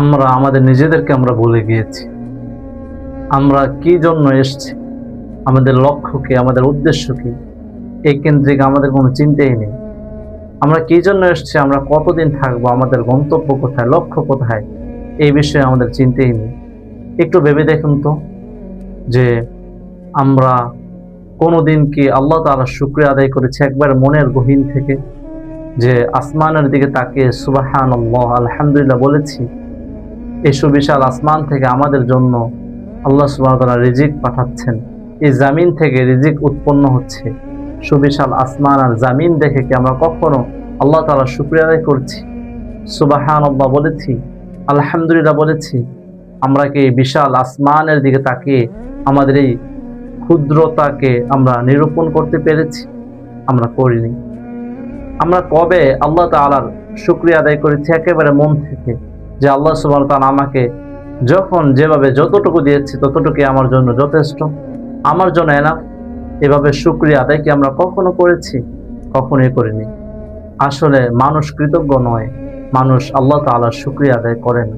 আমরা আমাদের নিজেদেরকে আমরা ভুলে গিয়েছি। আমরা কি জন্য এসেছি, আমাদের লক্ষ্য কি, আমাদের উদ্দেশ্য কি, এই কেন্দ্রিক আমাদের কোনো চিন্তাই নেই। আমরা কি জন্য এসেছি, আমরা কতদিন থাকবো, আমাদের গন্তব্য কোথায়, লক্ষ্য কোথায়, এই বিষয়ে আমাদের চিন্তাই নেই। একটু ভেবে দেখুন তো যে আমরা কোনোদিন কি আল্লাহ তাআলার শুকরিয়া আদায় করেছি একবার মনের গহীন থেকে, যে আসমানের দিকে তাকিয়ে সুবহানাল্লাহ আলহামদুলিল্লাহ বলেছি? এই সুবিশাল আসমান থেকে আমাদের জন্য আল্লাহ সুবহানাহু ওয়া তাআলা রিজিক পাঠাচ্ছেন, এই জামিন থেকে রিজিক উৎপন্ন হচ্ছে। সুবিশাল আসমান আর জামিন দেখে কি আমরা কখনো আল্লাহ তাআলার শুকরিয়া আদায় করছি? সুবহানাল্লাহ বলেছি, আলহামদুলিল্লাহ বলেছি? আমরা কি এই বিশাল আসমানের দিকে তাকিয়ে আমাদের এই ক্ষুদ্রতাকে আমরা নিরূপণ করতে পেরেছি? আমরা করিনি। আমরা কবে আল্লাহ তাআলার শুকরিয়া আদায় করেছি একেবারে মন থেকে, যে আল্লাহ সুবহানাহু ওয়া তাআলা আমাকে যখন যেভাবে যতটুকু দিয়েছে ততটুকুই আমার জন্য যথেষ্ট, আমার জন্য এনাফ? এভাবে শুকরিয়া আদায় কি আমরা কখনো করেছি? কখনোই করিনি। আসলে মানুষ কৃতজ্ঞ নয়, মানুষ আল্লাহ তাআলার শুকরিয়া আদায় করে না।